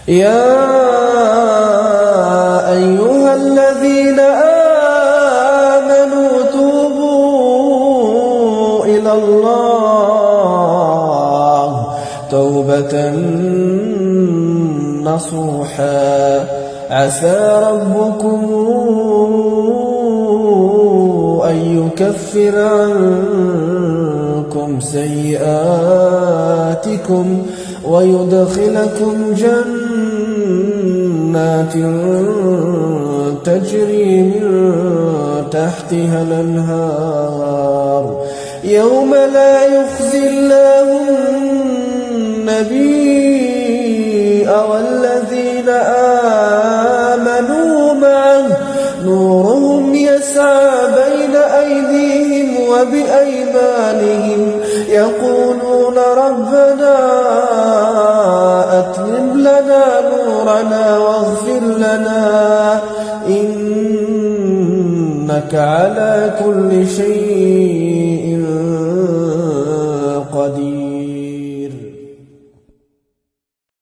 يا أيها الذين آمنوا توبوا إلى الله توبة نصوحا عسى ربكم أن يكفر عنكم سيئاتكم ويدخلكم جنات تجري من تحتها الأنهار يوم لا يخزي الله النبي والذين آمنوا معه نورهم يسعى بين أيديهم وبأيمانهم يقولون ربنا أتمم لنا نورنا واغفر لنا إنك على كل شيء